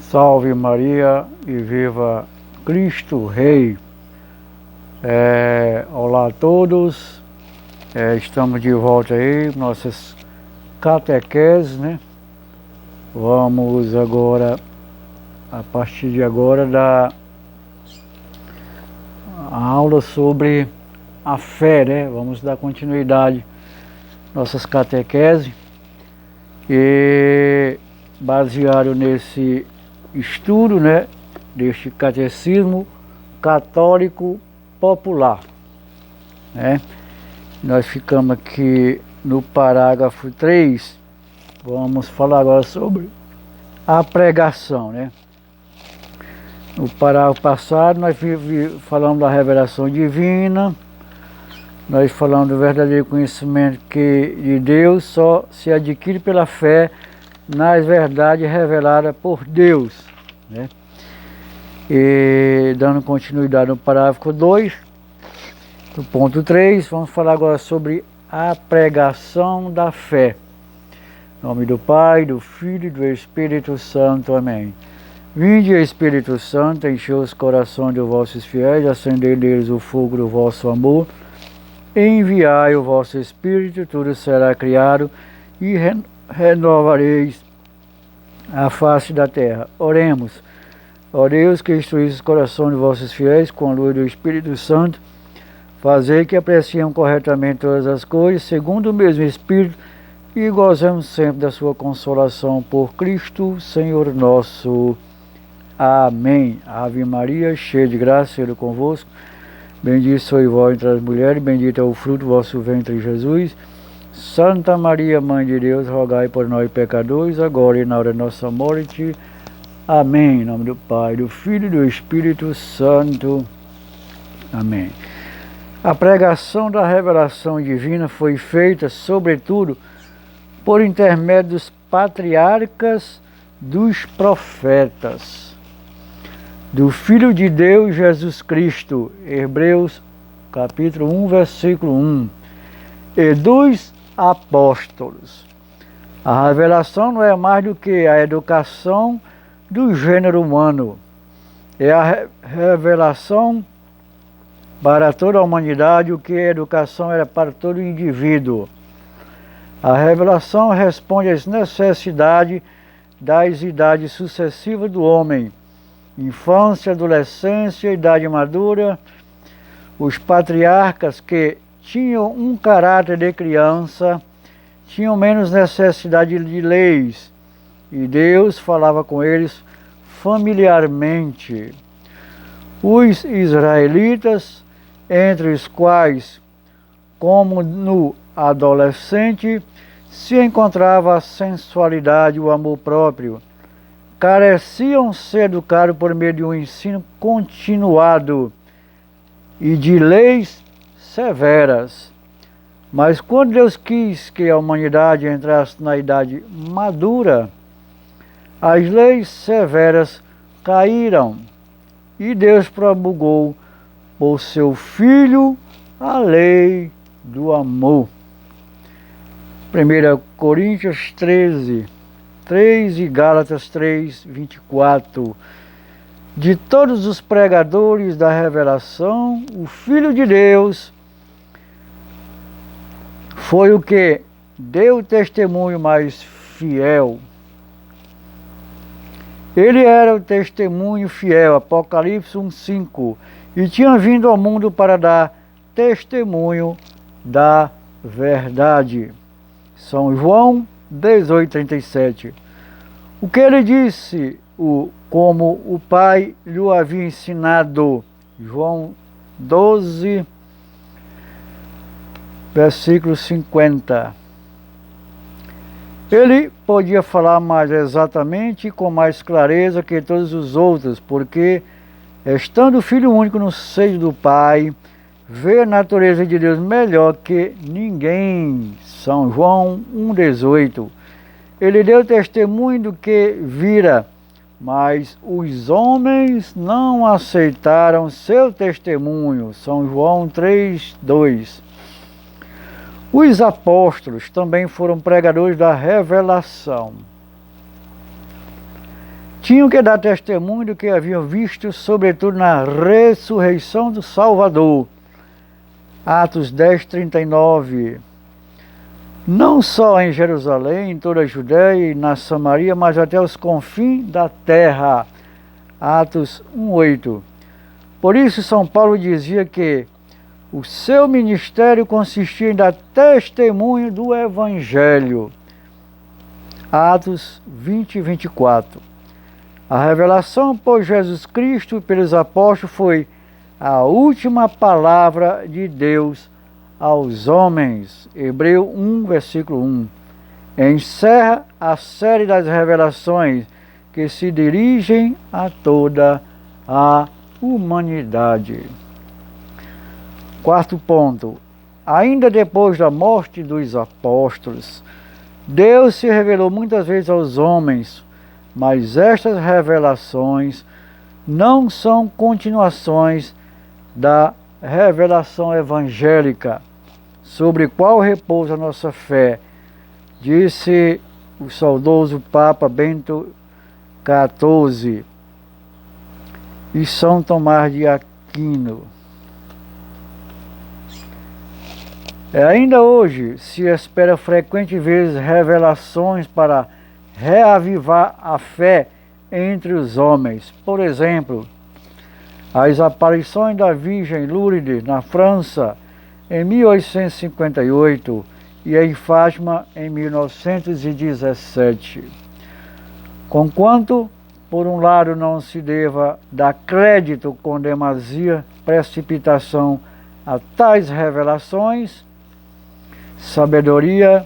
Salve Maria e viva Cristo Rei. Olá a todos, estamos de volta aí, nossas catequeses, né? Vamos agora, a partir de agora, dar a aula sobre a fé, né? Vamos dar continuidade às nossas catequeses e baseado nesse estudo, né, deste catecismo católico popular, né? Nós ficamos aqui no parágrafo 3, vamos falar agora sobre a pregação, né? No parágrafo passado nós falamos da revelação divina, nós falamos do verdadeiro conhecimento que de Deus só se adquire pela fé nas verdades reveladas por Deus, né? E dando continuidade no parágrafo 2, do ponto 3, vamos falar agora sobre a pregação da fé. Em nome do Pai, do Filho e do Espírito Santo. Amém. Vinde, Espírito Santo, enchei os corações dos vossos fiéis, acendei neles o fogo do vosso amor. Enviai o vosso Espírito, tudo será criado e renovareis a face da terra. Oremos. Ó Deus, que instruís os corações de vossos fiéis com a luz do Espírito Santo, fazei que apreciem corretamente todas as coisas, segundo o mesmo Espírito, e gozemos sempre da sua consolação por Cristo, Senhor nosso. Amém. Ave Maria, cheia de graça, Senhor é convosco. Bendito sois vós entre as mulheres, bendito é o fruto do vosso ventre, Jesus. Santa Maria, Mãe de Deus, rogai por nós pecadores, agora e na hora da nossa morte. Amém. Em nome do Pai, do Filho e do Espírito Santo. Amém. A pregação da revelação divina foi feita, sobretudo, por intermédio dos patriarcas, dos profetas, do Filho de Deus, Jesus Cristo, Hebreus capítulo 1, versículo 1, e dos apóstolos. A revelação não é mais do que a educação do gênero humano. É a revelação para toda a humanidade, o que a educação era para todo indivíduo. A revelação responde às necessidades das idades sucessivas do homem: infância, adolescência, idade madura. Os patriarcas, que tinham um caráter de criança, tinham menos necessidade de leis, e Deus falava com eles familiarmente. Os israelitas, entre os quais, como no adolescente, se encontrava a sensualidade e o amor próprio, careciam ser educados por meio de um ensino continuado e de leis severas. Mas quando Deus quis que a humanidade entrasse na idade madura, as leis severas caíram e Deus promulgou por seu Filho a lei do amor. 1 Coríntios 13, 3 e Gálatas 3, 24. De todos os pregadores da revelação, o Filho de Deus foi o que deu o testemunho mais fiel. Ele era o testemunho fiel, Apocalipse 1:5, e tinha vindo ao mundo para dar testemunho da verdade. São João 18:37. O que ele disse, como o Pai lhe havia ensinado. João 12, versículo 50. Ele podia falar mais exatamente e com mais clareza que todos os outros, porque, estando o Filho único no seio do Pai, vê a natureza de Deus melhor que ninguém. São João 1,18. Ele deu testemunho do que vira, mas os homens não aceitaram seu testemunho. São João 3,2. Os apóstolos também foram pregadores da revelação. tinham que dar testemunho do que haviam visto, sobretudo na ressurreição do Salvador. Atos 10, 39. Não só em Jerusalém, em toda a Judéia e na Samaria, mas até os confins da terra. Atos 1, 8. Por isso São Paulo dizia que o seu ministério consistia em dar testemunho do Evangelho. Atos 20, 24. A revelação por Jesus Cristo e pelos apóstolos foi a última palavra de Deus aos homens. Hebreu 1, versículo 1. Encerra a série das revelações que se dirigem a toda a humanidade. Quarto ponto. Ainda depois da morte dos apóstolos, Deus se revelou muitas vezes aos homens, mas estas revelações não são continuações da revelação evangélica, sobre qual repousa a nossa fé, disse o saudoso Papa Bento XIV e São Tomás de Aquino. Ainda hoje se espera frequentes vezes revelações para reavivar a fé entre os homens. Por exemplo, as aparições da Virgem Lourdes na França em 1858 e em Fátima em 1917. Conquanto, por um lado, não se deva dar crédito com demasia precipitação a tais revelações, Sabedoria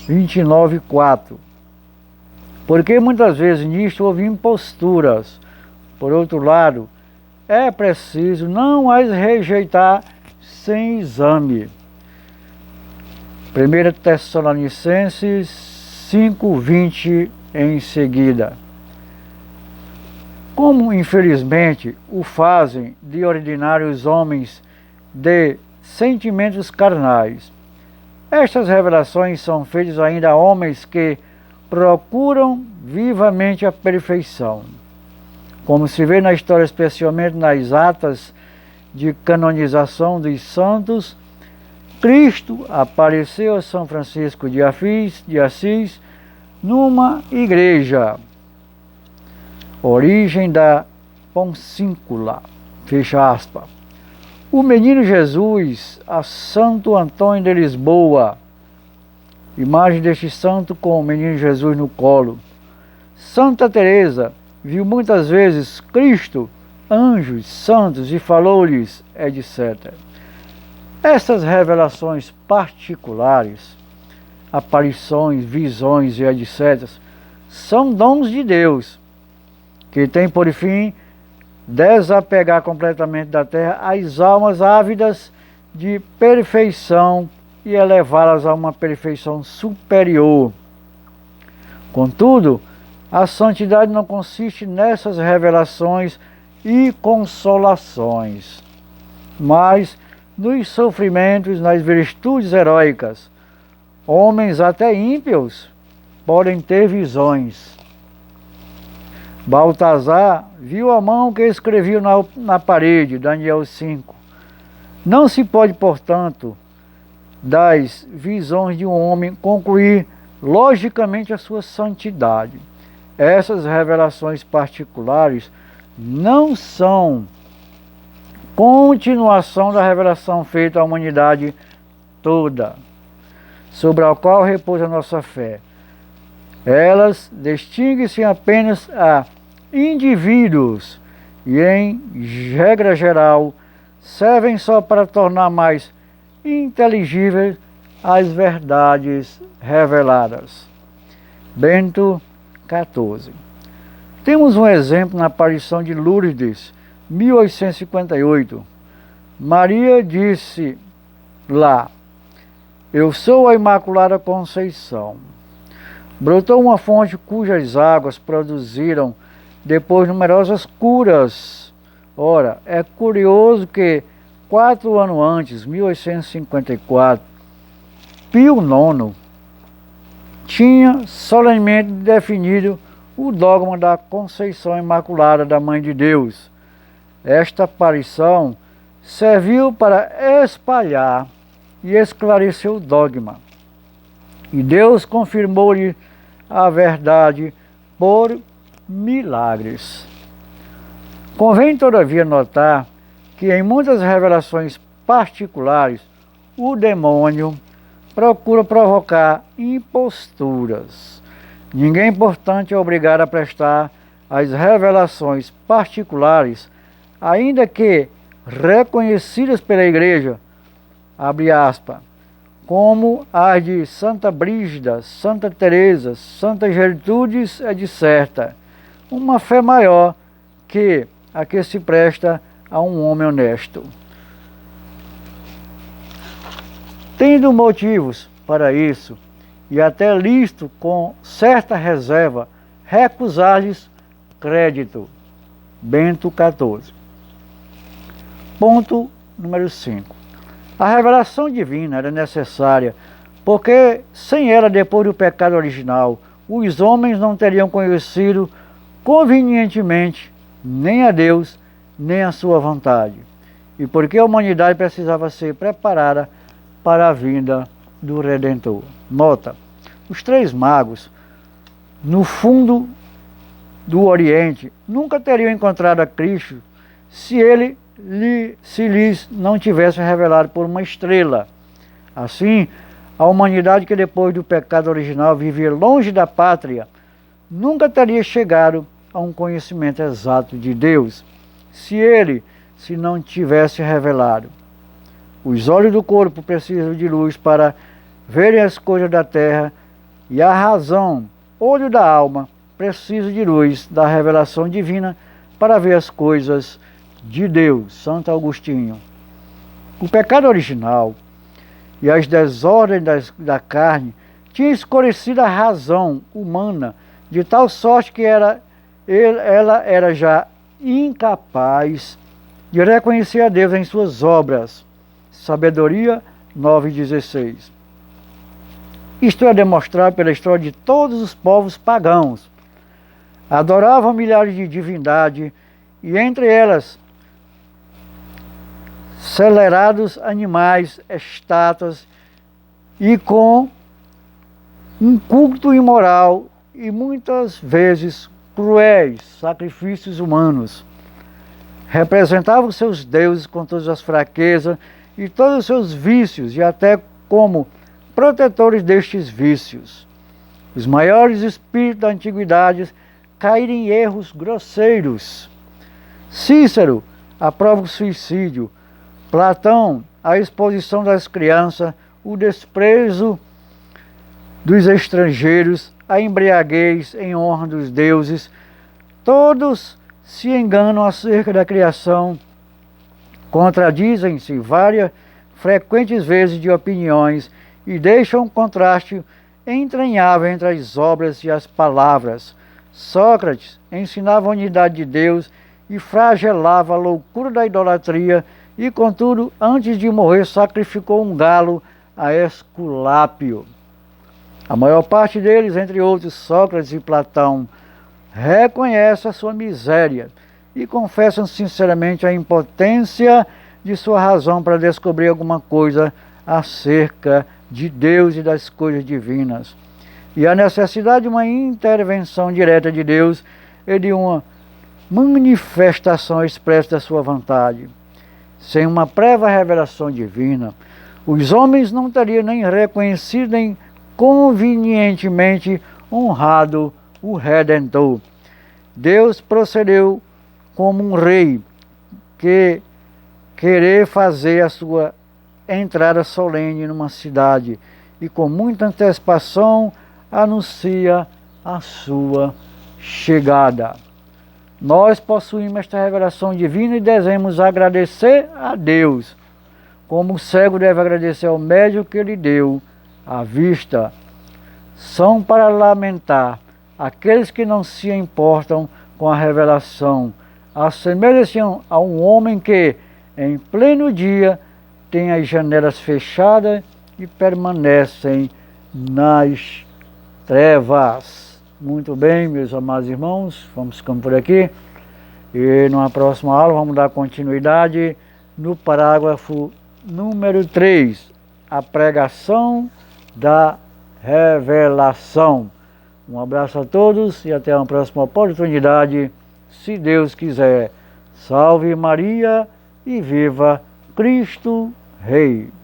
29:4. Porque muitas vezes nisto houve imposturas. Por outro lado, é preciso não as rejeitar sem exame. 1 Tessalonicenses 5:20 em seguida. Como infelizmente o fazem de ordinário os homens de sentimentos carnais, estas revelações são feitas ainda a homens que procuram vivamente a perfeição. Como se vê na história, especialmente nas atas de canonização dos santos, Cristo apareceu a São Francisco de Assis numa igreja, origem da Poncíncula, fecha aspas. O menino Jesus a Santo Antônio de Lisboa, imagem deste santo com o menino Jesus no colo. Santa Teresa viu muitas vezes Cristo, anjos, santos e falou-lhes, etc. Essas revelações particulares, aparições, visões e etc., são dons de Deus, que tem por fim desapegar completamente da terra as almas ávidas de perfeição e elevá-las a uma perfeição superior. Contudo, a santidade não consiste nessas revelações e consolações, mas nos sofrimentos, nas virtudes heróicas. Homens até ímpios podem ter visões. Baltazar viu a mão que escrevia na parede, Daniel 5. Não se pode, portanto, das visões de um homem concluir logicamente a sua santidade. Essas revelações particulares não são continuação da revelação feita à humanidade toda, sobre a qual repousa a nossa fé. Elas distinguem-se apenas a indivíduos e, em regra geral, servem só para tornar mais inteligíveis as verdades reveladas. Bento XIV. Temos um exemplo na aparição de Lourdes, 1858. Maria disse lá: "Eu sou a Imaculada Conceição." Brotou uma fonte cujas águas produziram depois numerosas curas. Ora, é curioso que 4 anos antes, 1854, Pio IX tinha solenemente definido o dogma da Conceição Imaculada da Mãe de Deus. Esta aparição serviu para espalhar e esclarecer o dogma. E Deus confirmou-lhe a verdade por milagres. Convém, todavia, notar que em muitas revelações particulares, o demônio procura provocar imposturas. Ninguém, portanto, é obrigado a prestar as revelações particulares, ainda que reconhecidas pela Igreja, abre aspas, como as de Santa Brígida, Santa Teresa, Santa Gertrudes, etc., uma fé maior que a que se presta a um homem honesto. Tendo motivos para isso, e até listo com certa reserva, recusar-lhes crédito. Bento XIV. Ponto número 5. A revelação divina era necessária, porque sem ela, depois do pecado original, os homens não teriam conhecido convenientemente nem a Deus, nem a sua vontade. E porque a humanidade precisava ser preparada para a vinda do Redentor. Nota: os três magos, no fundo do Oriente, nunca teriam encontrado a Cristo se lhes não tivesse revelado por uma estrela. Assim, a humanidade que depois do pecado original vivia longe da pátria, nunca teria chegado a um conhecimento exato de Deus, se não tivesse revelado. Os olhos do corpo precisam de luz para verem as coisas da terra, e a razão, olho da alma, precisa de luz da revelação divina para ver as coisas de Deus. Santo Agostinho. O pecado original e as desordens da carne tinham escurecido a razão humana, de tal sorte que ela era já incapaz de reconhecer a Deus em suas obras. Sabedoria 9,16. Isto é demonstrado pela história de todos os povos pagãos. Adoravam milhares de divindades, e entre elas celerados animais, estátuas, e com um culto imoral e muitas vezes cruéis sacrifícios humanos. Representavam seus deuses com todas as fraquezas e todos os seus vícios, e até como protetores destes vícios. Os maiores espíritos da antiguidade caíram em erros grosseiros. Cícero aprova o suicídio, Platão a exposição das crianças, o desprezo dos estrangeiros, a embriaguez em honra dos deuses. Todos se enganam acerca da criação, contradizem-se várias frequentes vezes de opiniões e deixam um contraste entranhável entre as obras e as palavras. Sócrates ensinava a unidade de Deus e flagelava a loucura da idolatria, e contudo, antes de morrer, sacrificou um galo a Esculápio. A maior parte deles, entre outros Sócrates e Platão, reconhece a sua miséria e confessam sinceramente a impotência de sua razão para descobrir alguma coisa acerca de Deus e das coisas divinas, e a necessidade de uma intervenção direta de Deus e de uma manifestação expressa da sua vontade. Sem uma prévia revelação divina, os homens não teriam nem reconhecido nem convenientemente honrado o Redentor. Deus procedeu como um rei que querer fazer a sua entrada solene numa cidade e com muita antecipação anuncia a sua chegada. Nós possuímos esta revelação divina e devemos agradecer a Deus, como o cego deve agradecer ao médico que lhe deu a vista. São para lamentar aqueles que não se importam com a revelação, assemelham-se a um homem que, em pleno dia, tem as janelas fechadas e permanecem nas trevas. Muito bem, meus amados irmãos, vamos ficando por aqui. E numa próxima aula vamos dar continuidade no parágrafo número 3, a pregação da revelação. Um abraço a todos e até uma próxima oportunidade, se Deus quiser. Salve Maria e viva Cristo Rei!